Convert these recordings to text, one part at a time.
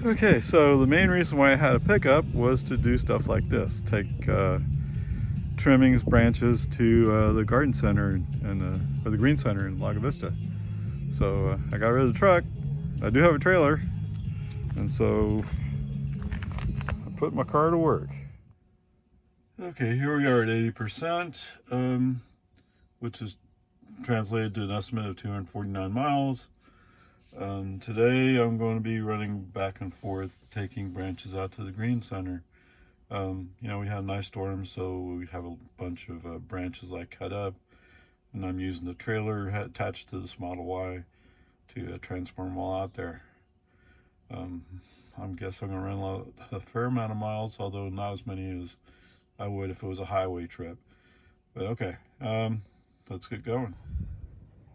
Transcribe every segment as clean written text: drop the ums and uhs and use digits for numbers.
Okay, so the main reason why I had a pickup was to do stuff like this. Take trimmings, branches to the garden center or the green center in Lago Vista. So I got rid of the truck. I do have a trailer, and so I put my car to work. Okay, here we are at 80%, which is translated to an estimate of 249 miles. Today I'm going to be running back and forth, taking branches out to the green center. We had a nice storm, so we have a bunch of branches I cut up, and I'm using the trailer attached to this Model Y to transport them all out there. I guess I'm going to run a fair amount of miles, although not as many as I would if it was a highway trip. But okay, let's get going.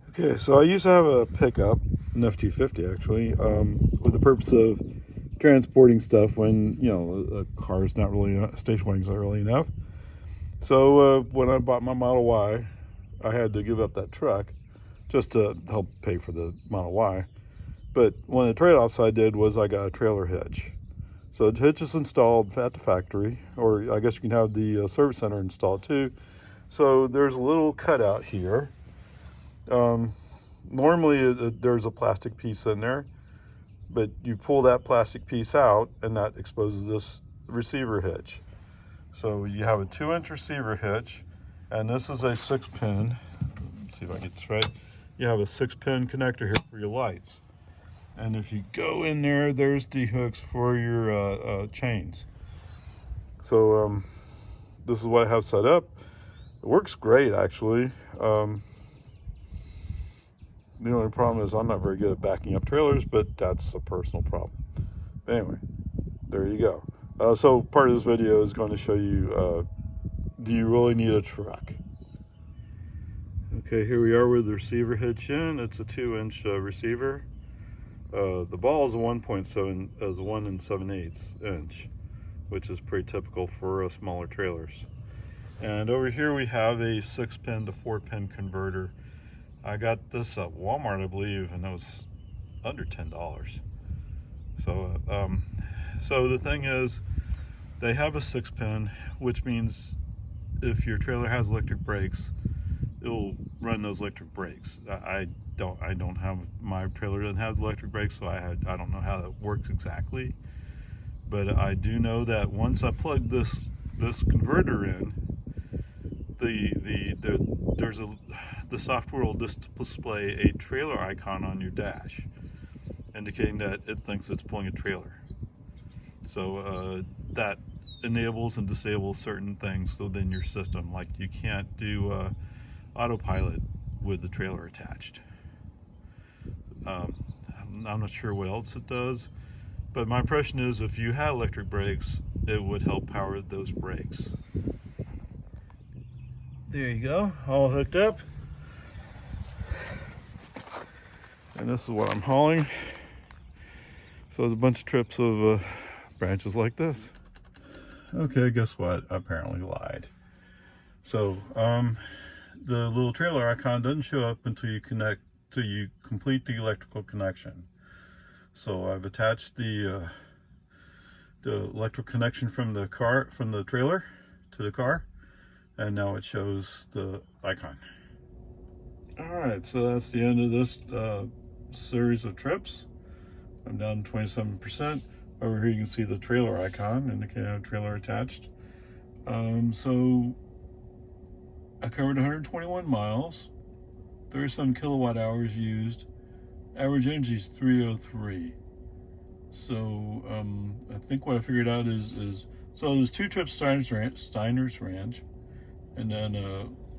Okay, so I used to have a pickup, an F-250 actually, with the purpose of transporting stuff when, a car's not really, station wagon's not really enough. So when I bought my Model Y, I had to give up that truck just to help pay for the Model Y. But one of the trade-offs I did was I got a trailer hitch. So the hitch is installed at the factory, or I guess you can have the service center installed too. So there's a little cutout here. Normally there's a plastic piece in there, but you pull that plastic piece out and that exposes this receiver hitch. So you have a 2-inch receiver hitch, and this is a 6-pin. Let's see if I get this right. You have a 6-pin connector here for your lights. And if you go in there, there's the hooks for your chains. So this is what I have set up. It works great, actually. The only problem is I'm not very good at backing up trailers, but that's a personal problem. But anyway, there you go. So part of this video is going to show you, do you really need a truck? Okay, here we are with the receiver hitch in. It's a 2-inch receiver. The ball is a 1 7/8 inch, which is pretty typical for smaller trailers. And over here we have a 6-pin to 4-pin converter. I got this at Walmart, I believe, and it was under $10. So the thing is, they have a 6-pin, which means if your trailer has electric brakes, it'll run those electric brakes. I don't have, my trailer doesn't have electric brakes, so I don't know how that works exactly. But I do know that once I plug this converter in, the software will display a trailer icon on your dash, indicating that it thinks it's pulling a trailer. So that enables and disables certain things within your system, like you can't do autopilot with the trailer attached. I'm not sure what else it does, but my impression is if you had electric brakes, it would help power those brakes. There you go, all hooked up. And this is what I'm hauling. So there's a bunch of trips of branches like this. Okay, guess what? I apparently lied. So the little trailer icon doesn't show up until you complete the electrical connection. So I've attached the electrical connection from the trailer to the car, and now it shows the icon. All right, so that's the end of this series of trips. I'm down to 27%. Over here you can see the trailer icon indicating trailer attached. So I covered 121 miles, 37 kilowatt hours used. Average energy is 303. So I think what I figured out is so there's 2 trips Steiner's Ranch, and then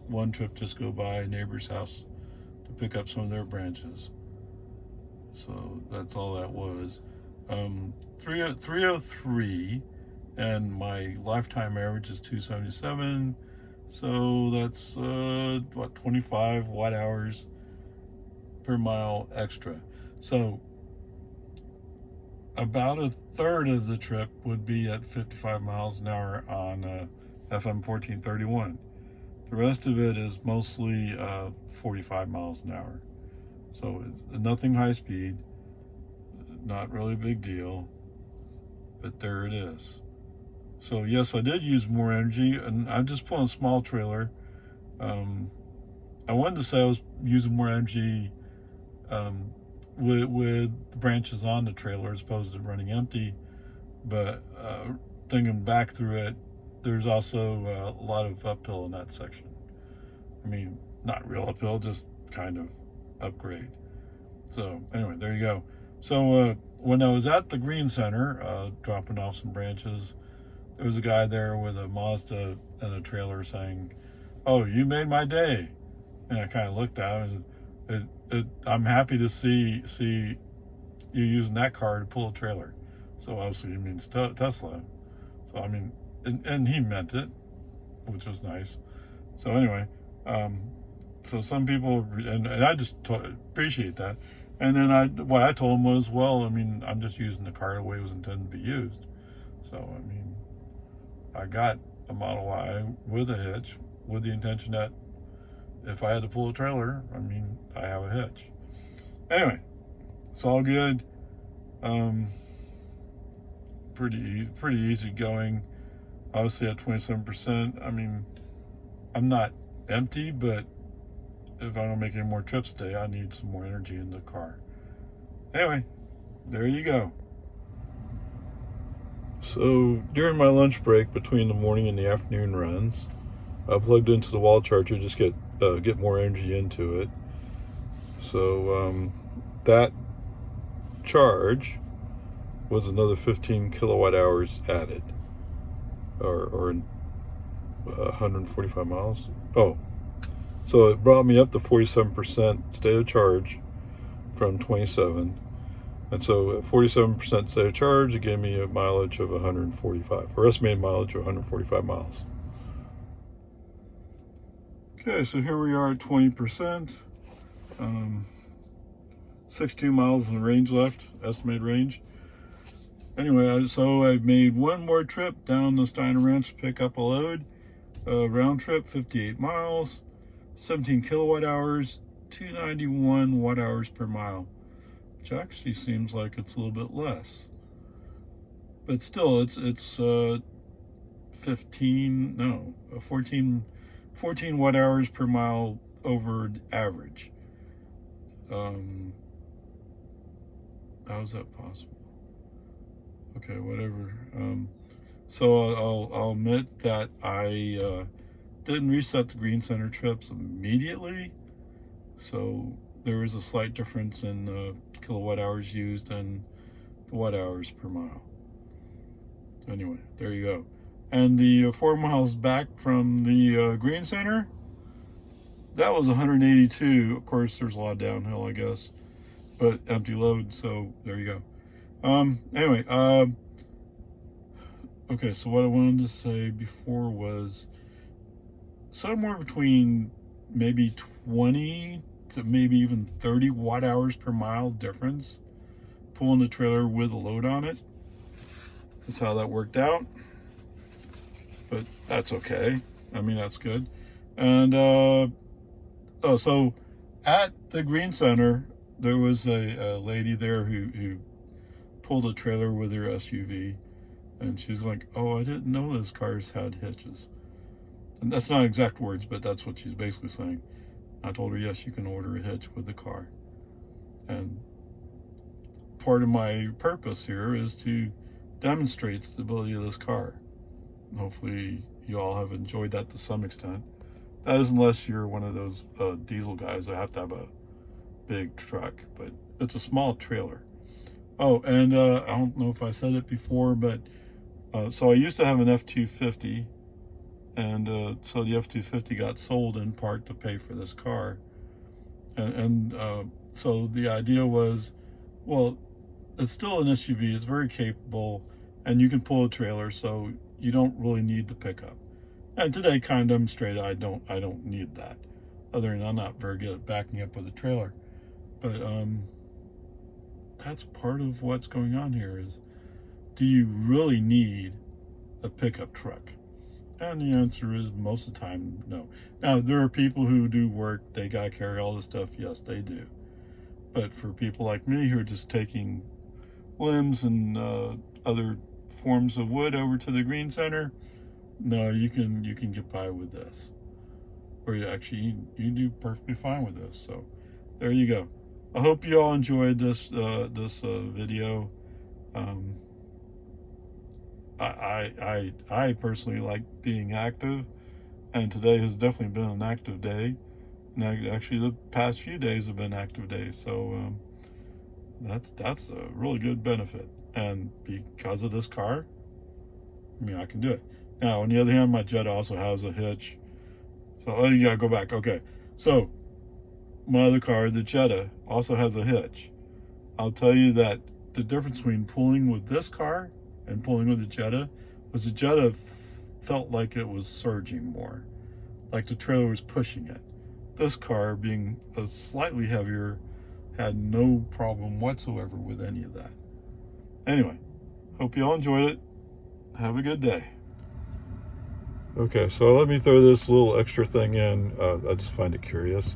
one trip just go by a neighbor's house to pick up some of their branches. So that's all that was. 303, and my lifetime average is 277. So that's 25 watt hours per mile extra. So about a third of the trip would be at 55 miles an hour on FM 1431. The rest of it is mostly 45 miles an hour. So it's nothing high speed, not really a big deal. but there it is. So yes, I did use more energy, and I'm just pulling a small trailer. I wanted to say I was using more energy with the branches on the trailer as opposed to running empty, but thinking back through it, there's also a lot of uphill in that section. I mean, not real uphill, just kind of upgrade. So anyway, there you go. So when I was at the Green Center, dropping off some branches, there was a guy there with a Mazda and a trailer saying, "Oh, you made my day." And I kind of looked at him and said, I'm happy to see you using that car to pull a trailer. So obviously he means Tesla. So I mean, and he meant it, which was nice. So anyway, so some people, and I just appreciate that. And then what I told him was, well, I mean, I'm just using the car the way it was intended to be used. So I mean, I got a Model Y with a hitch with the intention that if I had to pull a trailer, I mean, I have a hitch. Anyway, it's all good. Pretty easy going. Obviously at 27%. I mean, I'm not empty, but if I don't make any more trips today, I need some more energy in the car. Anyway, there you go. So during my lunch break between the morning and the afternoon runs, I plugged into the wall charger, just get more energy into it. So that charge was another 15 kilowatt hours added, or 145 miles. Oh, so it brought me up to 47% state of charge from 27. And so at 47% state of charge, it gave me a mileage of 145, or estimated mileage of 145 miles. Okay, so here we are at 20%. 62 miles in the range left, estimated range. Anyway, so I made one more trip down the Steiner Ranch to pick up a load. Round trip, 58 miles, 17 kilowatt hours, 291 watt hours per mile, which actually seems like it's a little bit less. But still, it's 14 watt hours per mile over average. How is that possible? Okay, whatever. So I'll admit that I didn't reset the Green Center trips immediately. So there is a slight difference in kilowatt hours used and the watt hours per mile. Anyway, there you go. And the 4 miles back from the Green Center, that was 182. Of course, there's a lot of downhill, I guess, but empty load. So there you go. Anyway, okay, so what I wanted to say before was somewhere between maybe 20 to maybe even 30 watt hours per mile difference pulling the trailer with a load on it. That's how that worked out, but that's okay. I mean, that's good. And so at the Green Center, there was a lady there who pulled a trailer with her SUV, and she's like, "Oh, I didn't know those cars had hitches." And that's not exact words, but that's what she's basically saying. I told her, yes, you can order a hitch with the car. And part of my purpose here is to demonstrate stability of this car. Hopefully you all have enjoyed that to some extent. That is, unless you're one of those diesel guys that have to have a big truck, but it's a small trailer. Oh, and I don't know if I said it before, but so I used to have an F-250, and so the F-250 got sold in part to pay for this car. And so the idea was, well, it's still an SUV, it's very capable, and you can pull a trailer, so you don't really need the pickup. And today kind of demonstrated I don't need that, other than I'm not very good at backing up with a trailer. But that's part of what's going on here is, do you really need a pickup truck? And the answer is most of the time, no. Now, there are people who do work, they gotta carry all this stuff, yes, they do. But for people like me who are just taking limbs and other forms of wood over to the Green Center, no, you can get by with this. Or you do perfectly fine with this. So there you go. I hope you all enjoyed this video. I personally like being active, and today has definitely been an active day. And actually, the past few days have been active days, so that's a really good benefit. And because of this car, I mean, I can do it. Now, on the other hand, my Jetta also has a hitch. So, you gotta go back. Okay, so my other car, the Jetta, also has a hitch. I'll tell you that the difference between pulling with this car and pulling with the Jetta was the Jetta felt like it was surging more, like the trailer was pushing it. This car, being a slightly heavier, had no problem whatsoever with any of that. Anyway, hope you all enjoyed it. Have a good day. Okay, so let me throw this little extra thing in. I just find it curious.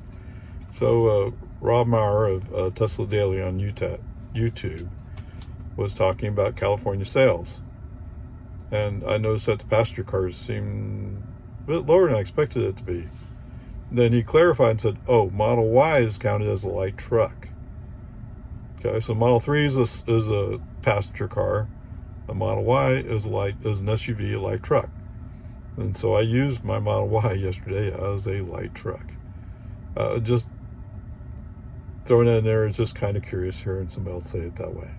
So Rob Maurer of Tesla Daily on YouTube was talking about California sales. And I noticed that the passenger cars seem a bit lower than I expected it to be. Then he clarified and said, oh, Model Y is counted as a light truck. Okay, so Model 3 is a passenger car. A Model Y is an SUV, a light truck. And so I used my Model Y yesterday as a light truck. Just throwing that in there is just kind of curious, hearing somebody else say it that way.